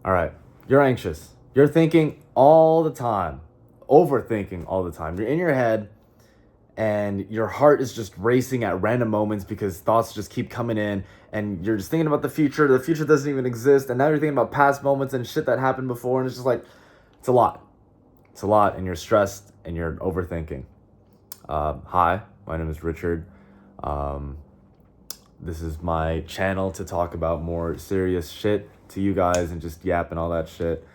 All right. You're anxious. You're thinking all the time, overthinking all the time. You're in your head and your heart is just racing at random moments because thoughts just keep coming in and you're just thinking about the future. The future doesn't even exist. And now you're thinking about past moments and shit that happened before. And it's just like, it's a lot. It's a lot. And you're stressed and you're overthinking. Hi, my name is Richard. Um, this is my channel to talk about more serious shit to you guys and just yap and all that shit.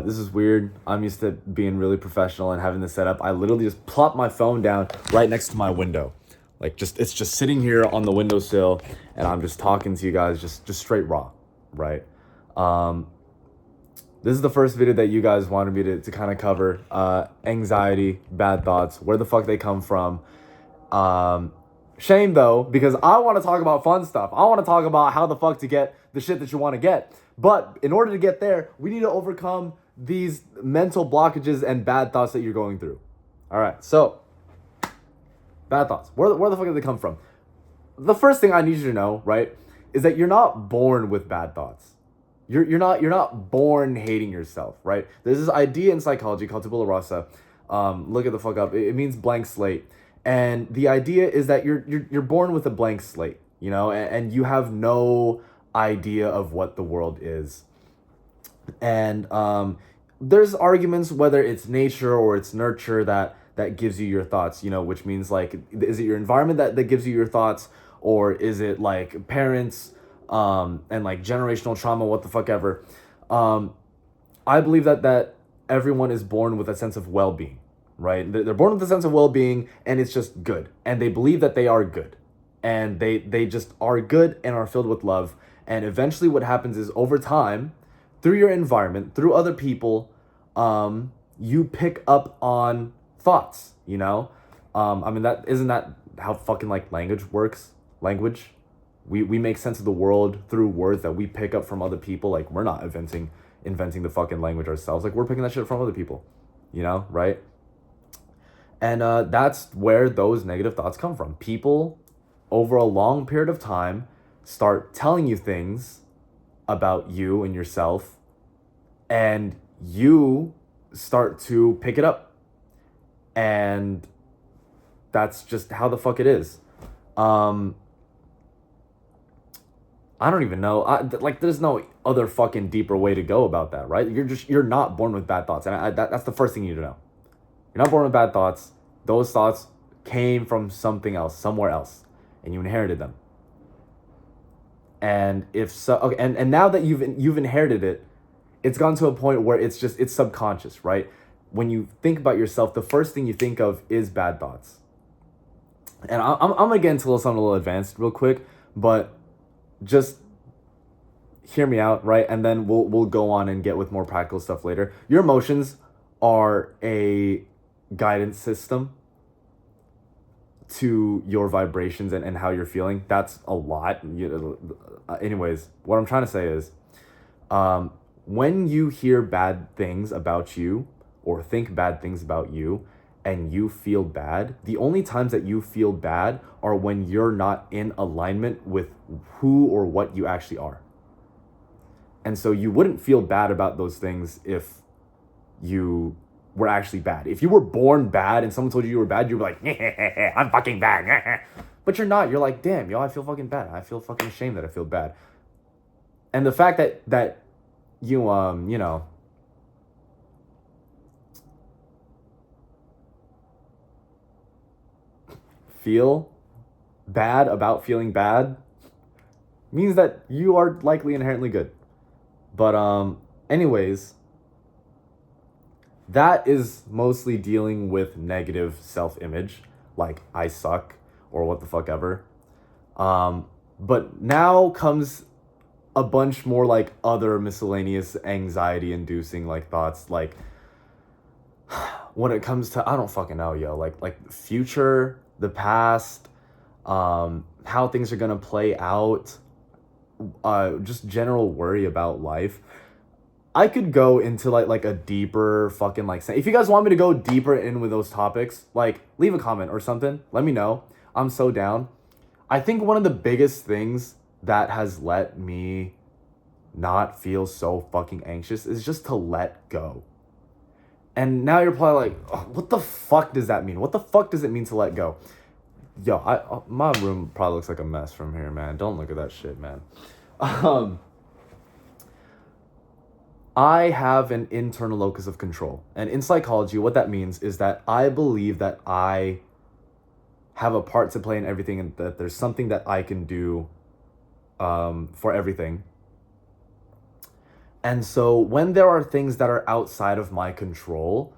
This is weird. I'm used to being really professional and having this set up. I literally just plop my phone down right next to my window. Like it's just sitting here on the windowsill and I'm just talking to you guys just straight raw, right? Um, this is the first video that you guys wanted me to kind of cover. Anxiety, bad thoughts, where the fuck they come from. Shame though, because I want to talk about fun stuff. I want to talk about how the fuck to get the shit that you want to get. But in order to get there, we need to overcome these mental blockages and bad thoughts that you're going through. All right, so bad thoughts. Where the fuck do they come from? The first thing I need you to know, right, is that you're not born with bad thoughts. You're not born hating yourself, right? There's this idea in psychology called tabula rasa. Look at the fuck up. It means blank slate. And the idea is that you're born with a blank slate, you know, and you have no idea of what the world is. And there's arguments whether it's nature or it's nurture that gives you your thoughts, you know, which means like, is it your environment that gives you your thoughts, or is it like parents and like generational trauma, what the fuck ever. I believe that everyone is born with a sense of well-being, right? They're born with a sense of well-being and it's just good. And they believe that they are good. And they just are good and are filled with love. And eventually what happens is over time, through your environment, through other people, you pick up on thoughts, you know? I mean, that isn't that how fucking like language works? Language? We make sense of the world through words that we pick up from other people. Like, we're not inventing the fucking language ourselves. Like, we're picking that shit from other people, you know, right? And that's where those negative thoughts come from. People, over a long period of time, start telling you things about you and yourself, and you start to pick it up. And that's just how the fuck it is. I don't even know. Like, there's no other fucking deeper way to go about that, right? You're not born with bad thoughts. And that's the first thing you need to know. You're not born with bad thoughts. Those thoughts came from something else, somewhere else, and you inherited them. And if so, okay, and now that you've inherited it, it's gone to a point where it's subconscious, right? When you think about yourself, the first thing you think of is bad thoughts. And I'm gonna get into something a little advanced real quick, but just hear me out, right? And then we'll go on and get with more practical stuff later. Your emotions are a guidance system to your vibrations and how you're feeling. That's a lot. Anyways, what I'm trying to say is, when you hear bad things about you or think bad things about you and you feel bad, the only times that you feel bad are when you're not in alignment with who or what you actually are. And so you wouldn't feel bad about those things if you were actually bad. If you were born bad and someone told you were bad, you'd be like, I'm fucking bad. But you're not. You're like, damn, yo, I feel fucking bad. I feel fucking ashamed that I feel bad. And the fact that you, you know, feel bad about feeling bad means that you are likely inherently good. But anyways, that is mostly dealing with negative self-image, like I suck or what the fuck ever. But now comes a bunch more like other miscellaneous anxiety-inducing like thoughts, like when it comes to, I don't fucking know, yo, like future, the past, how things are gonna play out, just general worry about life. I could go into like a deeper fucking like, if you guys want me to go deeper in with those topics, like leave a comment or something. Let me know. I'm so down. I think one of the biggest things that has let me not feel so fucking anxious is just to let go. And now you're probably like, oh, what the fuck does that mean? What the fuck does it mean to let go? Yo, my room probably looks like a mess from here, man. Don't look at that shit, man. I have an internal locus of control. And in psychology, what that means is that I believe that I have a part to play in everything, and that there's something that I can do for everything. And so when there are things that are outside of my control,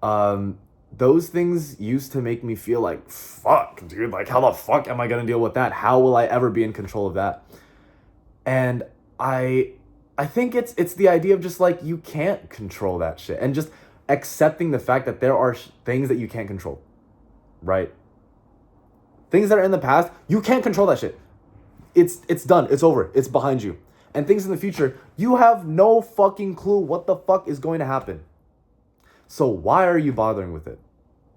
those things used to make me feel like, fuck, dude, like, how the fuck am I gonna deal with that? How will I ever be in control of that? And I think it's the idea of just like, you can't control that shit, and just accepting the fact that there are things that you can't control, right? Things that are in the past, you can't control that shit. It's done, it's over, it's behind you. And things in the future, you have no fucking clue what the fuck is going to happen. So why are you bothering with it,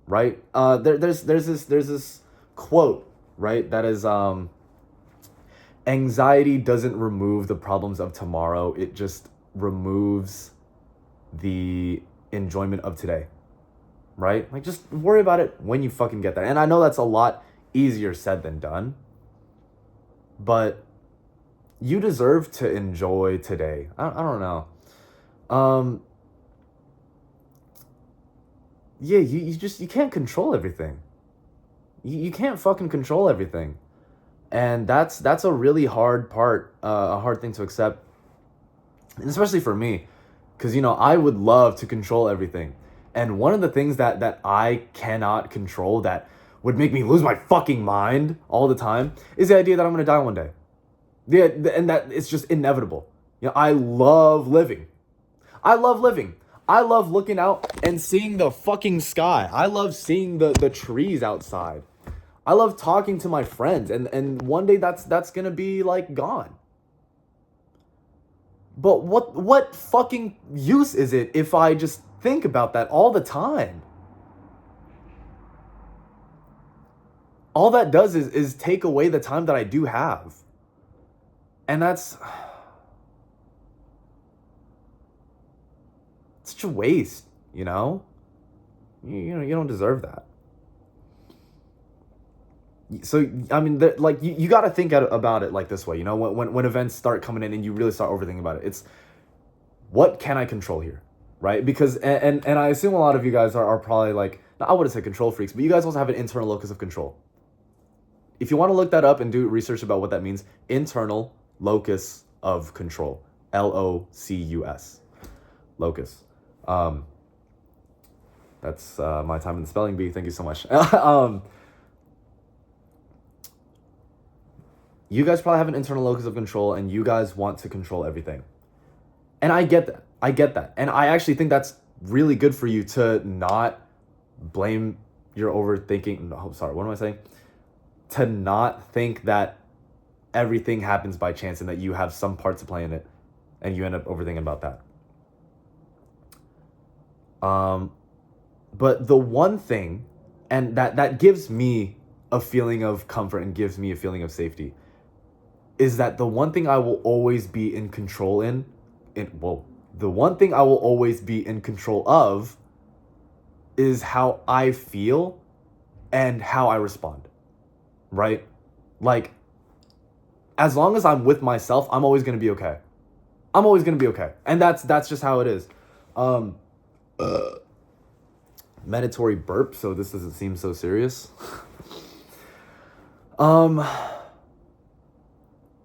right? There's this quote, right? That is, anxiety doesn't remove the problems of tomorrow. It just removes the enjoyment of today, right? Like, just worry about it when you fucking get there. And I know that's a lot easier said than done, but you deserve to enjoy today. I don't know. Yeah, you can't control everything. You can't fucking control everything. And that's a really hard part, a hard thing to accept. And especially for me, because, you know, I would love to control everything. And one of the things that I cannot control, that would make me lose my fucking mind all the time, is the idea that I'm going to die one day. Yeah, and that it's just inevitable. You know, I love living. I love living. I love looking out and seeing the fucking sky. I love seeing the trees outside. I love talking to my friends, and one day that's gonna be like gone. But what fucking use is it if I just think about that all the time? All that does is take away the time that I do have. And that's such a waste, you know? You know, you don't deserve that. So, I mean, like, you got to think about it like this way, you know? When events start coming in and you really start overthinking about it, it's, what can I control here, right? Because, and I assume a lot of you guys are probably like, I wouldn't say control freaks, but you guys also have an internal locus of control. If you want to look that up and do research about what that means, internal locus of control, LOCUS, locus. That's my time in the spelling bee. Thank you so much. You guys probably have an internal locus of control, and you guys want to control everything. And I get that. I get that. And I actually think that's really good for you to not blame your overthinking. No, sorry, what am I saying? To not think that everything happens by chance and that you have some part to play in it, and you end up overthinking about that. But the one thing, and that gives me a feeling of comfort and gives me a feeling of safety, is that the one thing I will always be in control the one thing I will always be in control of is how I feel and how I respond, right? Like, as long as I'm with myself, I'm always going to be okay. I'm always going to be okay. And that's just how it is. Mandatory burp, so this doesn't seem so serious.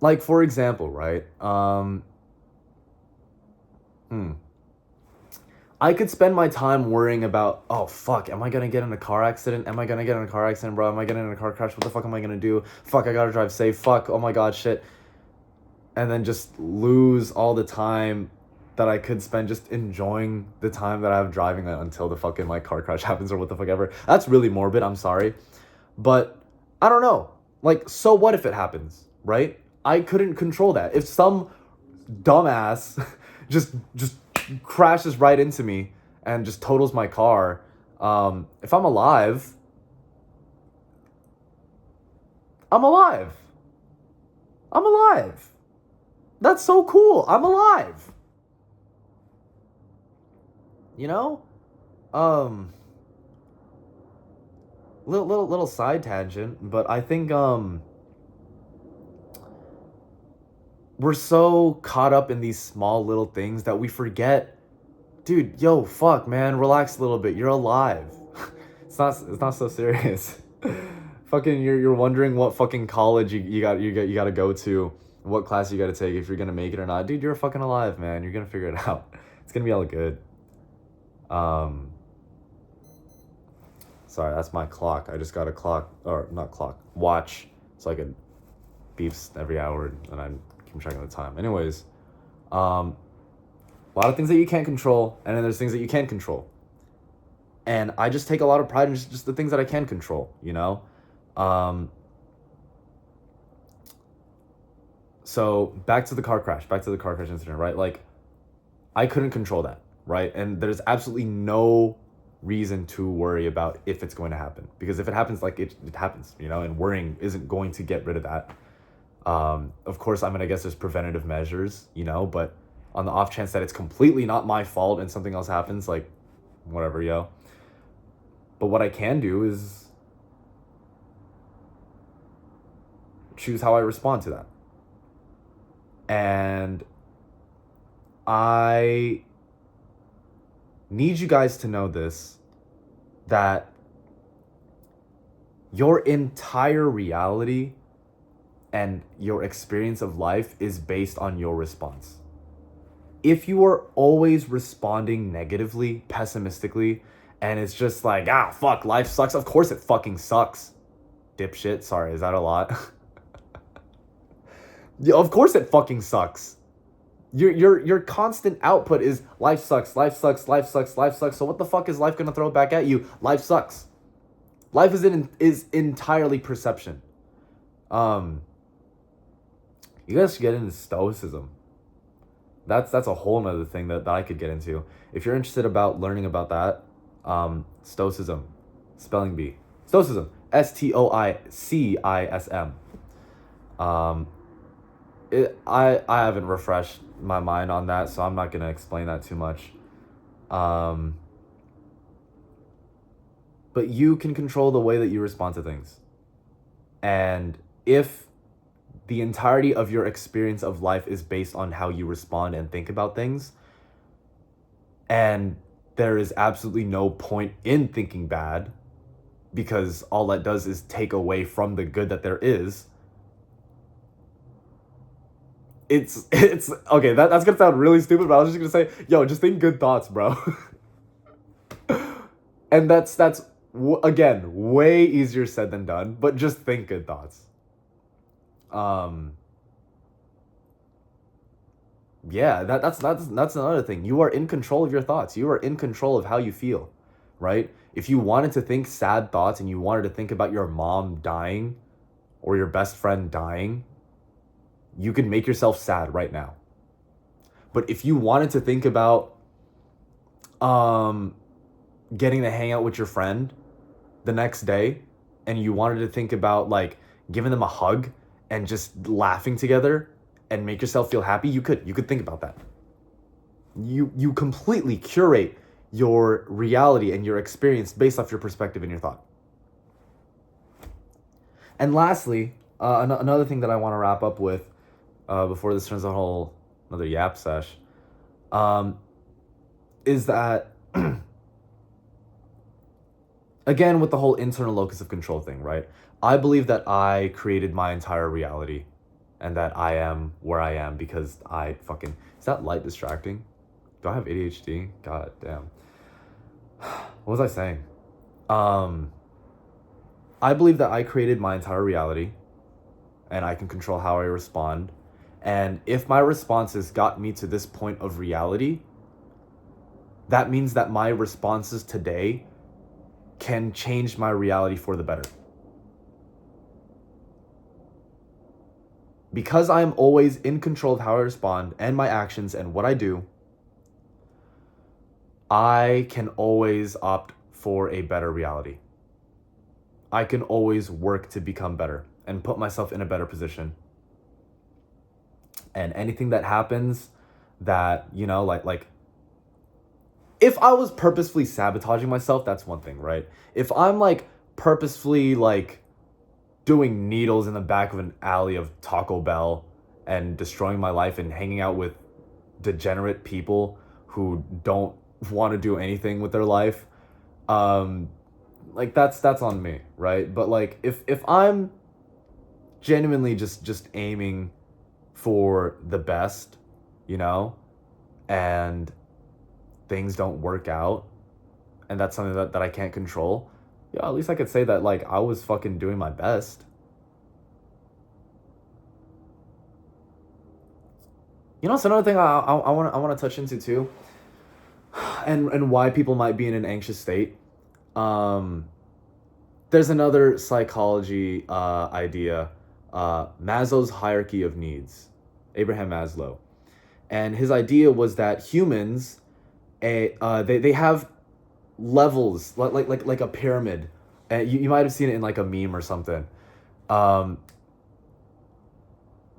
Like, for example, right? I could spend my time worrying about, oh, fuck, am I gonna get in a car accident? Am I gonna get in a car accident, bro? Am I getting in a car crash? What the fuck am I gonna do? Fuck, I gotta drive safe. Fuck, oh my God, shit. And then just lose all the time that I could spend just enjoying the time that I have driving until the fucking, like, car crash happens or what the fuck ever. That's really morbid, I'm sorry. But I don't know. Like, so what if it happens, right? I couldn't control that. If some dumbass just crashes right into me and just totals my car, if I'm alive, I'm alive. I'm alive. That's so cool. I'm alive. You know? Little side tangent, but I think we're so caught up in these small little things that we forget, dude, yo, fuck, man, relax a little bit. You're alive. It's not so serious. Fucking you're wondering what fucking college you got to go to, what class you got to take, if you're going to make it or not. Dude, you're fucking alive, man. You're going to figure it out. It's going to be all good. Sorry, that's my clock. I just got a clock, or not clock, watch, so I could beeps every hour, and I keep track of the time. Anyways, a lot of things that you can't control, and then there's things that you can control. And I just take a lot of pride in just the things that I can control, you know? So back to the car crash incident, right? Like, I couldn't control that, right? And there's absolutely no reason to worry about if it's going to happen, because if it happens, like it happens, you know, and worrying isn't going to get rid of that. Of course, I mean, I guess there's preventative measures, you know, but on the off chance that it's completely not my fault and something else happens, like, whatever, yo. But what I can do is choose how I respond to that. And I need you guys to know this, that your entire reality and your experience of life is based on your response. If you are always responding negatively, pessimistically, and it's just like, fuck, life sucks. Of course it fucking sucks. Dipshit. Sorry, is that a lot? Yeah, of course it fucking sucks. Your constant output is life sucks, life sucks, life sucks, life sucks. So what the fuck is life gonna throw back at you? Life sucks. Life is entirely perception. You guys should get into stoicism. That's a whole nother thing that I could get into. If you're interested about learning about that, stoicism, spelling bee. Stoicism, Stoicism. I haven't refreshed my mind on that, so I'm not gonna explain that too much. But you can control the way that you respond to things. And if the entirety of your experience of life is based on how you respond and think about things, and there is absolutely no point in thinking bad, because all that does is take away from the good that there is. It's okay, that's gonna sound really stupid, but I was just gonna say, yo, just think good thoughts, bro. And that's again, way easier said than done, but just think good thoughts. Yeah, that's another thing. You are in control of your thoughts. You are in control of how you feel, right? If you wanted to think sad thoughts and you wanted to think about your mom dying or your best friend dying, you could make yourself sad right now. But if you wanted to think about getting to hang out with your friend the next day, and you wanted to think about like giving them a hug and just laughing together and make yourself feel happy, you could think about that. You completely curate your reality and your experience based off your perspective and your thought. And lastly, another thing that I want to wrap up with before this turns a whole another yap sesh, is that again, with the whole internal locus of control thing, right? I believe that I created my entire reality and that I am where I am because I fucking... Is that light distracting? Do I have ADHD? God damn. What was I saying? I believe that I created my entire reality and I can control how I respond. And if my responses got me to this point of reality, that means that my responses today can change my reality for the better. Because I am always in control of how I respond and my actions and what I do, I can always opt for a better reality. I can always work to become better and put myself in a better position. And anything that happens that, like if I was purposefully sabotaging myself, that's one thing, right? If I'm like purposefully like doing needles in the back of an alley of Taco Bell and destroying my life and hanging out with degenerate people who don't want to do anything with their life, like that's on me, right? But like if I'm genuinely just aiming for the best, and things don't work out, and that's something that I can't control, yeah, at least I could say that like I was fucking doing my best. It's another thing I want to touch into too, and why people might be in an anxious state. Um, there's another psychology idea, Maslow's hierarchy of needs, Abraham Maslow, and his idea was that humans, they have levels like a pyramid. You might have seen it in like a meme or something. Um,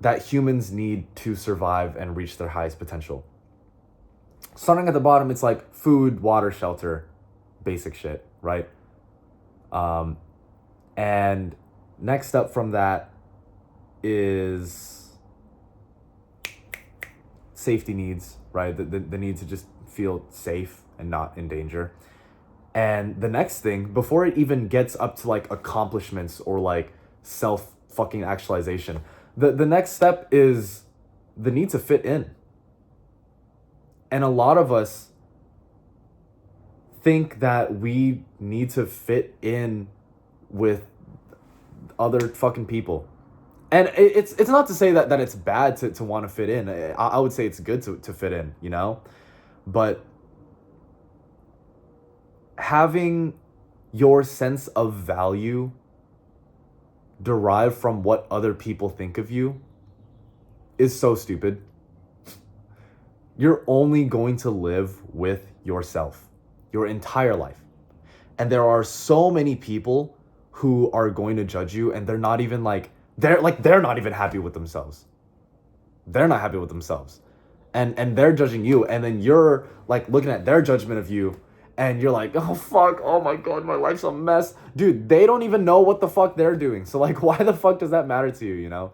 that humans need to survive and reach their highest potential. Starting at the bottom, it's like food, water, shelter, basic shit, right? And next up from that is safety needs, right? The need to just feel safe and not in danger. And the next thing, before it even gets up to like accomplishments or like self fucking actualization, the next step is the need to fit in. And a lot of us think that we need to fit in with other fucking people. And it's not to say that it's bad to want to fit in. I would say it's good to fit in, But having your sense of value derived from what other people think of you is so stupid. You're only going to live with yourself your entire life. And there are so many people who are going to judge you, and they're not even they're not even happy with themselves. They're not happy with themselves. And they're judging you, and then you're like looking at their judgment of you, and you're like, oh fuck, oh my god, my life's a mess. Dude, they don't even know what the fuck they're doing. So like, why the fuck does that matter to you,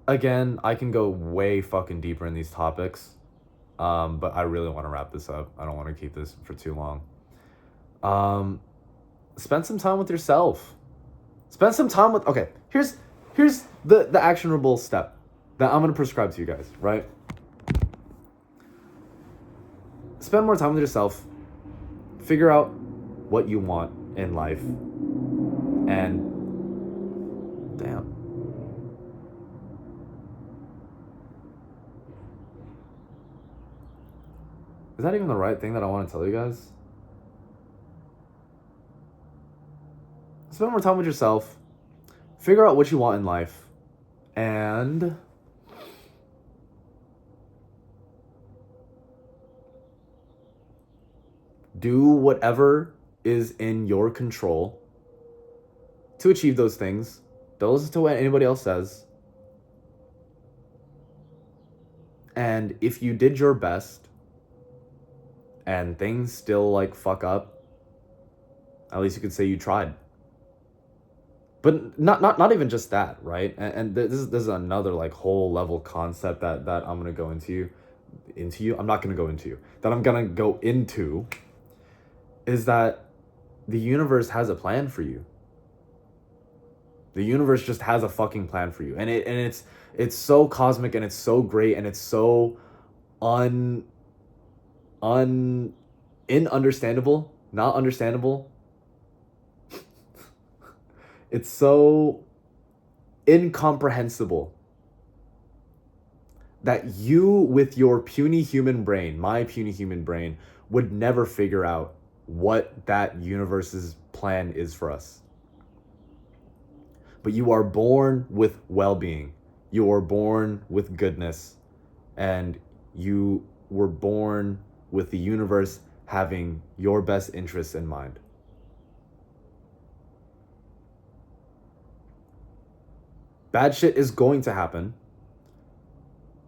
Again, I can go way fucking deeper in these topics. But I really want to wrap this up. I don't want to keep this for too long. Spend some time with yourself. Spend some time with, okay, here's the actionable step that I'm going to prescribe to you guys, right? Spend more time with yourself. Figure out what you want in life. And damn. Is that even the right thing that I want to tell you guys? Spend more time with yourself. Figure out what you want in life. And do whatever is in your control to achieve those things. Don't listen to what anybody else says. And if you did your best and things still like fuck up, at least you could say you tried. But not even just that, right? And this is another like whole level concept that I'm gonna go into. I'm not gonna go into you. That I'm gonna go into is that the universe has a plan for you. The universe just has a fucking plan for you, and it's so cosmic, and it's so great, and it's so understandable, not understandable. It's so incomprehensible that you, with your puny human brain, my puny human brain, would never figure out what that universe's plan is for us. But you are born with well-being. You are born with goodness. And you were born with the universe having your best interests in mind. Bad shit is going to happen.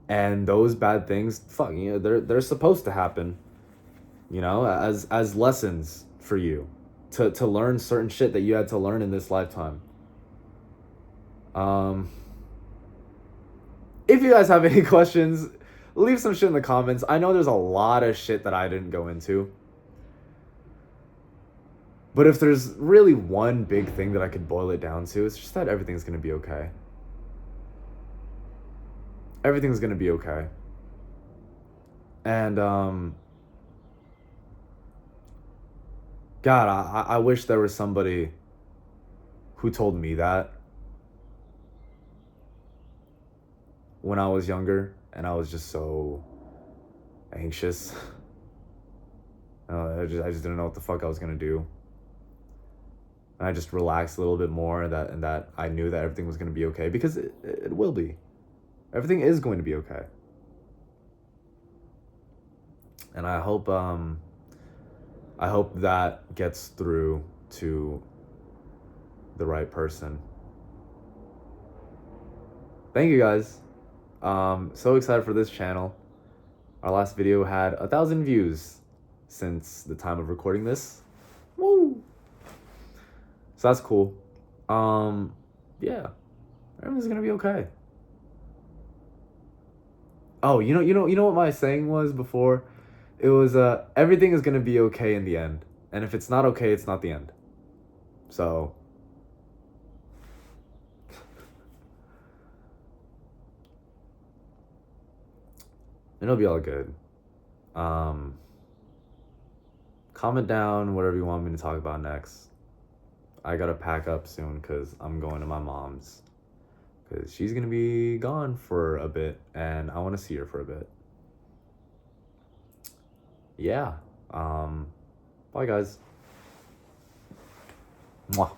And those bad things, they're supposed to happen, as lessons for you to learn certain shit that you had to learn in this lifetime. If you guys have any questions, leave some shit in the comments. I know there's a lot of shit that I didn't go into. But if there's really one big thing that I could boil it down to, it's just that everything's going to be okay. Everything's going to be okay. And, God, I wish there was somebody who told me that when I was younger and I was just so anxious. I just didn't know what the fuck I was going to do. And I just relaxed a little bit more, and that I knew that everything was going to be okay, because it will be. Everything is going to be okay. And I hope that gets through to the right person. Thank you guys. So excited for this channel. Our last video had 1,000 views since the time of recording this. Woo! So that's cool. Yeah, everything's gonna be okay. Oh, you know what my saying was before? It was everything is gonna be okay in the end, and if it's not okay, it's not the end. So it'll be all good. Comment down whatever you want me to talk about next. I gotta pack up soon because I'm going to my mom's, because she's gonna be gone for a bit and I want to see her for a bit. Yeah. Bye guys. Mwah.